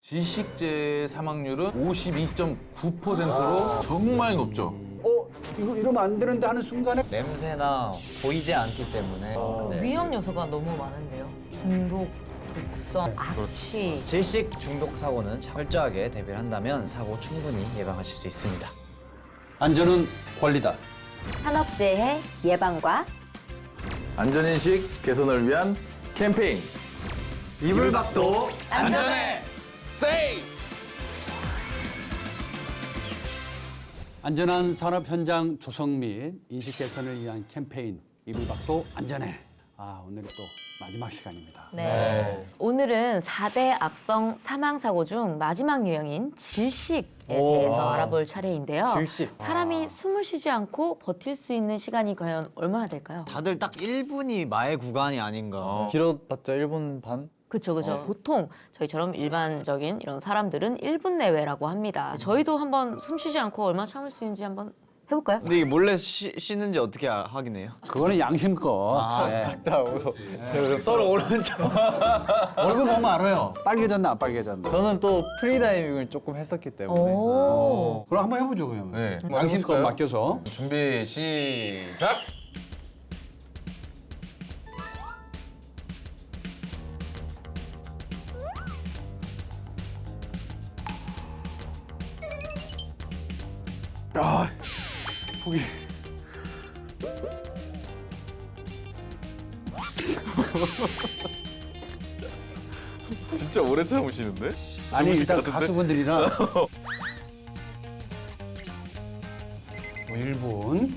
지식재해 사망률은 52.9%로 정말 높죠. 이거 이러면 안 되는데 하는 순간에 냄새나 보이지 않기 때문에 네. 위험 요소가 너무 많은데요. 중독, 독성, 악취. 질식 중독 사고는 철저하게 대비를 한다면 사고 충분히 예방하실 수 있습니다. 안전은 권리다. 산업재해 예방과 안전인식 개선을 위한 캠페인. 이불박도 안전해! 세이! 안전한 산업 현장 조성 및 인식 개선을 위한 캠페인 이불박도 안전해. 오늘이 또 마지막 시간입니다. 네. 오늘은 4대 악성 사망사고 중 마지막 유형인 질식에 대해서 알아볼 차례인데요. 질식. 사람이 숨을 쉬지 않고 버틸 수 있는 시간이 과연 얼마나 될까요? 다들 딱 1분이 마의 구간이 아닌가. 길어봤자 1분 반? 그렇죠, 그렇죠. 보통 저희처럼 일반적인 이런 사람들은 1분 내외라고 합니다. 저희도 한번 숨 쉬지 않고 얼마나 참을 수 있는지 한번 해볼까요? 근데 이게 몰래 쉬는지 어떻게 확인해요? 그거는 양심껏. 네. 서로 오른쪽. 얼굴 보면 알아요. 빨개졌나 안 빨개졌나. 저는 또 프리다이빙을 조금 했었기 때문에. 오. 그럼 한번 해보죠 그러면. 네. 한번 양심껏 해볼까요? 맡겨서. 준비, 시작! 포기. 진짜 오래 참으시는데? 아니 주무실 일단 것 같은데? 가수분들이랑 1분.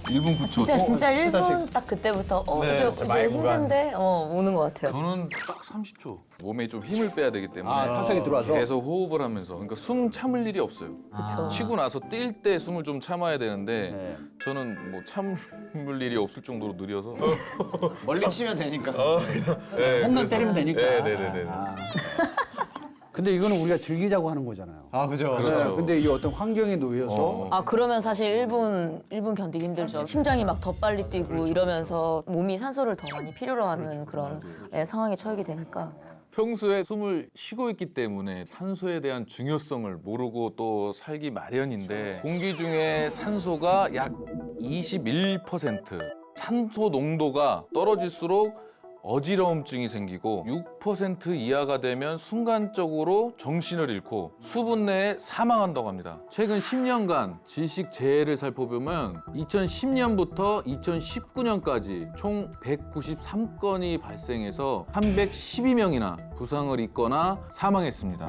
1분 9초. 진짜 1분 딱 그때부터 네, 이제 마의 구간. 힘든데 오는 것 같아요. 저는 딱 30초. 몸에 좀 힘을 빼야 되기 때문에 탄성이 들어와서. 계속 호흡을 하면서 그러니까 숨 참을 일이 없어요. 그렇죠. 치고 나서 뛸 때 숨을 좀 참아야 되는데 네. 저는 뭐 참을 일이 없을 정도로 느려서 멀리 치면 되니까. 네, 홈런 그래서- 때리면 되니까. 네네네. 근데 이거는 우리가 즐기자고 하는 거잖아요. 그죠. 그렇죠. 근데 이게 어떤 환경에 놓여서 그러면 사실 1분 견디기 힘들죠. 심장이 막 더 빨리 뛰고 이러면서 몸이 산소를 더 많이 필요로 하는 그런 상황에 처하게 되니까. 평소에 숨을 쉬고 있기 때문에 산소에 대한 중요성을 모르고 또 살기 마련인데 공기 중에 산소가 약 21%, 산소 농도가 떨어질수록 어지러움증이 생기고 6% 이하가 되면 순간적으로 정신을 잃고 수분 내에 사망한다고 합니다. 최근 10년간 질식 재해를 살펴보면 2010년부터 2019년까지 총 193건이 발생해서 312명이나 부상을 입거나 사망했습니다.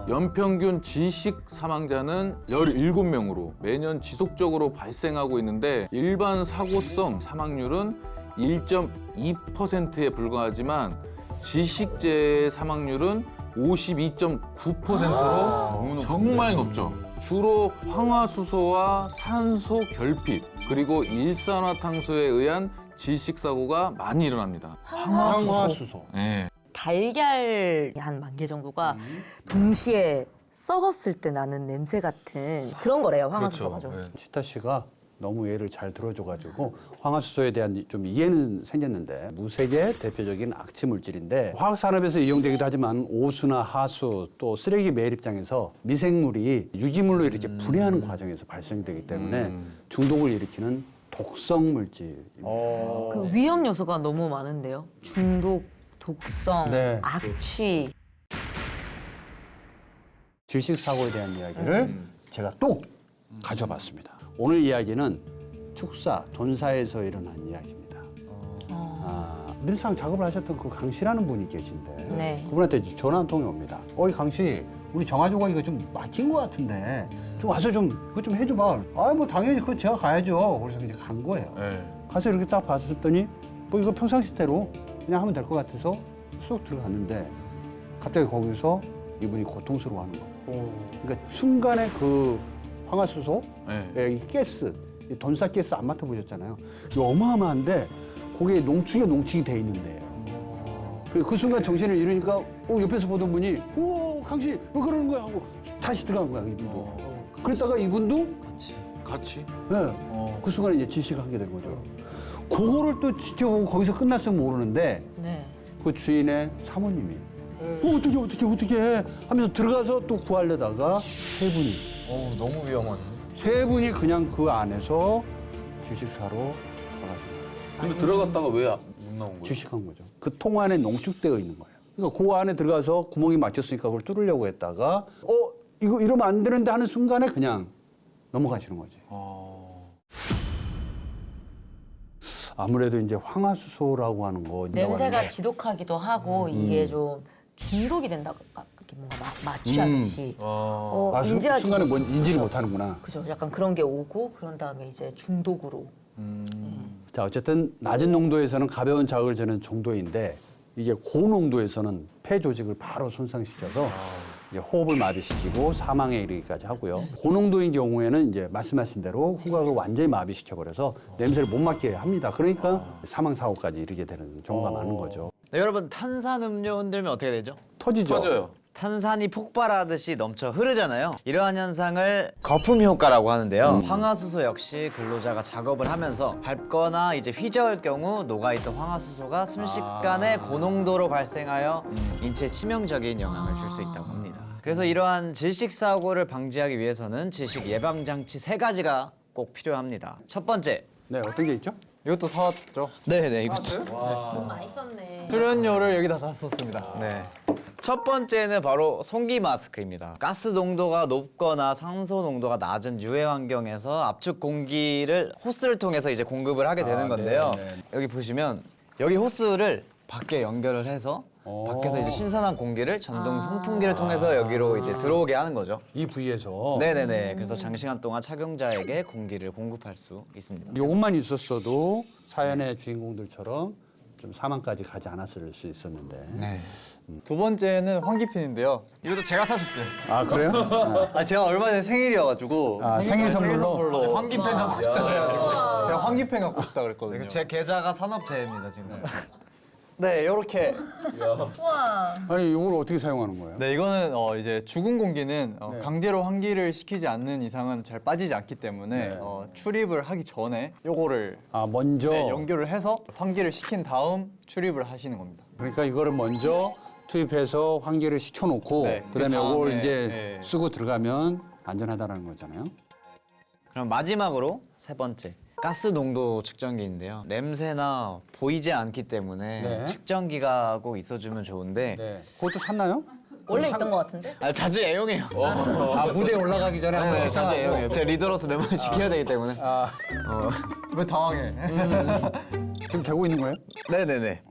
연평균 질식 사망자는 17명으로 매년 지속적으로 발생하고 있는데 일반 사고성 사망률은 1.2%에 불과하지만 질식재해 사망률은 52.9%로 정말 높죠. 주로 황화수소와 산소 결핍 그리고 일산화탄소에 의한 질식 사고가 많이 일어납니다. 황화수소. 네. 달걀 한 10,000개 정도가 동시에 썩었을 때 나는 냄새 같은 그런 거래요, 황화수소가 좀. 네. 치타 씨가 너무 예를 잘 들어줘가지고 황화수소에 대한 좀 이해는 생겼는데 무색의 대표적인 악취 물질인데 화학 산업에서 이용되기도 하지만 오수나 하수 또 쓰레기 매일 입장에서 미생물이 유기물로 이렇게 분해하는 과정에서 발생되기 때문에 중독을 일으키는 독성 물질입니다. 그 위험 요소가 너무 많은데요. 중독, 독성, 네. 악취. 질식 사고에 대한 이야기를 제가 또 가져봤습니다. 오늘 이야기는 축사, 돈사에서 일어난 이야기입니다. 늘상 작업을 하셨던 그 강 씨라는 분이 계신데 네. 그분한테 이제 전화 한 통이 옵니다. 어이 강 씨, 우리 정화조가 이거 좀 막힌 것 같은데 좀 와서 좀 그거 좀 해줘봐. 뭐 당연히 그거 제가 가야죠. 그래서 이제 간 거예요. 네. 가서 이렇게 딱 봤더니 뭐 이거 평상시대로 그냥 하면 될 것 같아서 쑥 들어갔는데 갑자기 거기서 이분이 고통스러워하는 거예요. 그러니까 순간에 그 황화수소, 네. 이 가스, 이 돈사 가스 안 맡아보셨잖아요. 이거 어마어마한데 거기에 농축이 돼 있는데요. 그리고 그 순간 정신을 잃으니까 옆에서 보던 분이 강씨 왜 그러는 거야 하고 다시 들어간 거야 이분도. 그랬다가 이분도 같이. 같이? 네, 그 순간에 이제 질식을 하게 된 거죠. 그거를 또 지켜보고 거기서 끝났으면 모르는데 네. 그 주인의 사모님이 어떻게 하면서 들어가서 또 구하려다가 세 분이 어우, 너무 위험하네. 세 분이 그냥 그 안에서 질식사로 돌아가신 근데 들어갔다가 왜 못 나온 거예요? 질식한 거죠. 그 통 안에 농축되어 있는 거예요. 그러니까 그 안에 들어가서 구멍이 막혔으니까 그걸 뚫으려고 했다가 이거 이러면 안 되는데 하는 순간에 그냥 넘어가시는 거지. 아무래도 이제 황화수소라고 하는 거 냄새가 지독하기도 하고 이게 좀 중독이 된다고 이렇게 뭔가 마취하듯이 인지하지 순간에 뭔 인지를 못하는구나. 그죠. 약간 그런 게 오고 그런 다음에 이제 중독으로. 자, 어쨌든 낮은 농도에서는 가벼운 자극을 주는 정도인데 이게 고농도에서는 폐 조직을 바로 손상시켜서 이제 호흡을 마비시키고 사망에 이르기까지 하고요. 고농도인 경우에는 이제 말씀하신 대로 후각을 완전히 마비시켜버려서 냄새를 못 맡게 합니다. 그러니까 사망 사고까지 이르게 되는 경우가 많은 거죠. 네, 여러분 탄산음료 흔들면 어떻게 되죠? 터지죠. 터져요. 탄산이 폭발하듯이 넘쳐 흐르잖아요. 이러한 현상을 거품 효과라고 하는데요. 황화수소 역시 근로자가 작업을 하면서 밟거나 이제 휘저을 경우 녹아있던 황화수소가 순식간에 고농도로 발생하여 인체에 치명적인 영향을 줄 수 있다고 합니다. 그래서 이러한 질식 사고를 방지하기 위해서는 질식 예방 장치 3가지가 꼭 필요합니다. 첫 번째, 네, 어떤 게 있죠? 이것도 사왔죠. 네네 이거죠. 많이 썼네. 출연료를 여기다 다 썼습니다. 네. 첫 번째는 바로 송기 마스크입니다. 가스 농도가 높거나 산소 농도가 낮은 유해 환경에서 압축 공기를 호스를 통해서 이제 공급을 하게 되는 건데요. 여기 보시면 여기 호스를 밖에 연결을 해서 밖에서 이제 신선한 공기를 전동 송풍기를 통해서 여기로 이제 들어오게 하는 거죠. 이 부위에서 네네네. 그래서 장시간 동안 착용자에게 공기를 공급할 수 있습니다. 이것만 있었어도 사연의 주인공들처럼 좀 사망까지 가지 않았을 수 있었는데. 네. 두 번째는 환기핀인데요. 이것도 제가 사줬어요. 아, 그래요? 제가 얼마 전에 생일이어가지고 생일 선물로? 환기팬 갖고 싶다 그래가지고. 제가 환기팬 갖고 싶다 그랬거든요. 제 계좌가 산업재해입니다 지금. 네, 이렇게. 아니, 이걸 어떻게 사용하는 거예요? 네, 이거는 이제 죽은 공기는 강제로 환기를 시키지 않는 이상은 잘 빠지지 않기 때문에 네. 출입을 하기 전에 요거를 먼저 연결을 해서 환기를 시킨 다음 출입을 하시는 겁니다. 그러니까 이거를 먼저 투입해서 환기를 시켜놓고 네, 그다음에 그 이걸 다음에, 이제 네. 쓰고 들어가면 안전하다는 거잖아요. 그럼 마지막으로 세 번째. 가스 농도 측정기인데요. 냄새나 보이지 않기 때문에 네. 측정기가 꼭 있어주면 좋은데 네. 그것도 샀나요? 원래 있던 것 같은데? 자주 애용해요. 무대에 올라가기 전에 한번 네, 자주 측정하고. 애용해요. 제가 리더로서 매번 지켜야 되기 때문에. 왜 당황해? 지금 되고 있는 거예요? 네네네.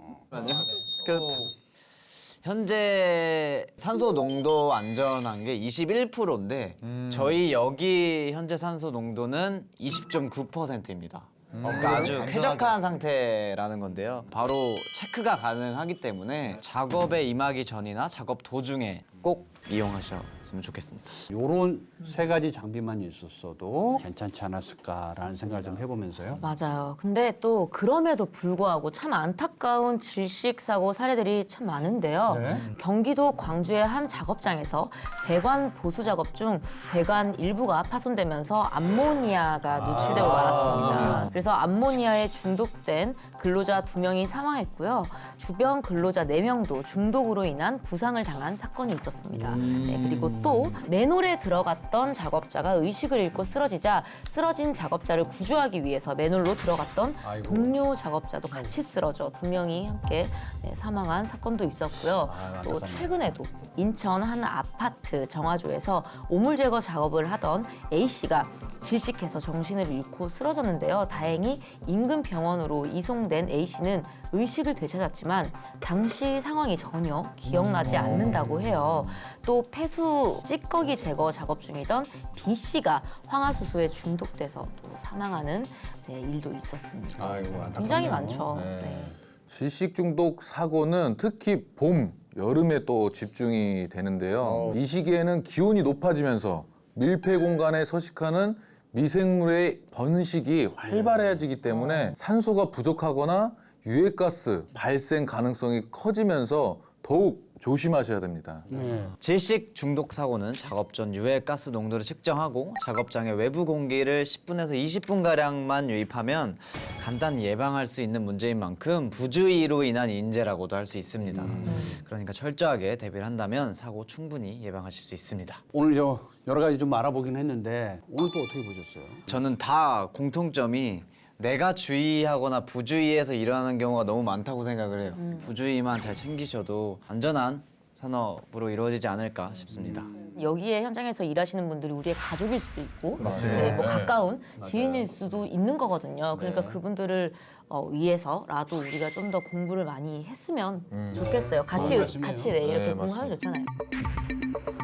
현재 산소 농도 안전한 게 21%인데 저희 여기 현재 산소 농도는 20.9%입니다. 그러니까 아주 쾌적한 상태라는 건데요. 바로 체크가 가능하기 때문에 작업에 임하기 전이나 작업 도중에 꼭 이용하셨으면 좋겠습니다. 요런 세 가지 장비만 있었어도 괜찮지 않았을까라는 생각을 좀 해보면서요. 맞아요. 근데 또 그럼에도 불구하고 참 안타까운 질식 사고 사례들이 참 많은데요. 네. 경기도 광주의 한 작업장에서 배관 보수 작업 중 배관 일부가 파손되면서 암모니아가 노출되고 말았습니다. 그래서 암모니아에 중독된 근로자 2명이 사망했고요. 주변 근로자 4명도 중독으로 인한 부상을 당한 사건이 있었습니다. 네, 그리고 또 맨홀에 들어갔던 작업자가 의식을 잃고 쓰러지자 쓰러진 작업자를 구조하기 위해서 맨홀로 들어갔던 동료 작업자도 같이 쓰러져 2명이 함께 사망한 사건도 있었고요. 또 최근에도 인천 한 아파트 정화조에서 오물 제거 작업을 하던 A씨가 질식해서 정신을 잃고 쓰러졌는데요. 다행히 인근 병원으로 이송된 A씨는 의식을 되찾았지만 당시 상황이 전혀 기억나지 않는다고 해요. 또 폐수 찌꺼기 제거 작업 중이던 B씨가 황화수소에 중독돼서 또 사망하는 일도 있었습니다. 굉장히 많죠. 네. 질식 중독 사고는 특히 봄, 여름에 또 집중이 되는데요. 이 시기에는 기온이 높아지면서 밀폐 공간에 서식하는 미생물의 번식이 활발해지기 때문에 산소가 부족하거나 유해가스 발생 가능성이 커지면서 더욱 조심하셔야 됩니다. 네. 질식 중독 사고는 작업 전 유해 가스 농도를 측정하고 작업장의 외부 공기를 10분에서 20분 가량만 유입하면 간단히 예방할 수 있는 문제인 만큼 부주의로 인한 인재라고도 할 수 있습니다. 그러니까 철저하게 대비를 한다면 사고 충분히 예방하실 수 있습니다. 오늘 여러 가지 좀 알아보긴 했는데 오늘 또 어떻게 보셨어요? 저는 다 공통점이 내가 주의하거나 부주의해서 일어나는 경우가 너무 많다고 생각을 해요. 부주의만 잘 챙기셔도 안전한 산업으로 이루어지지 않을까 싶습니다. 여기에 현장에서 일하시는 분들이 우리의 가족일 수도 있고 네, 뭐 가까운 지인일 수도 있는 거거든요. 그러니까 그분들을 위해서라도 우리가 좀 더 공부를 많이 했으면 좋겠어요. 같이 말씀이에요. 네, 이렇게 네, 공부하면 맞습니다. 좋잖아요.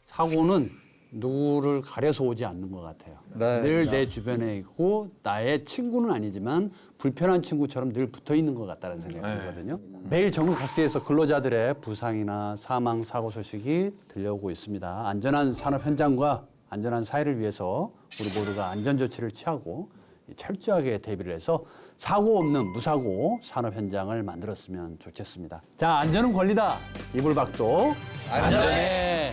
사고는 누구를 가려서 오지 않는 것 같아요. 네. 늘 내 주변에 있고 나의 친구는 아니지만 불편한 친구처럼 늘 붙어 있는 것 같다는 생각이 들거든요. 매일 전국 각지에서 근로자들의 부상이나 사망, 사고 소식이 들려오고 있습니다. 안전한 산업 현장과 안전한 사회를 위해서 우리 모두가 안전 조치를 취하고 철저하게 대비를 해서 사고 없는 무사고 산업 현장을 만들었으면 좋겠습니다. 자, 안전은 권리다. 이불박도 안전해.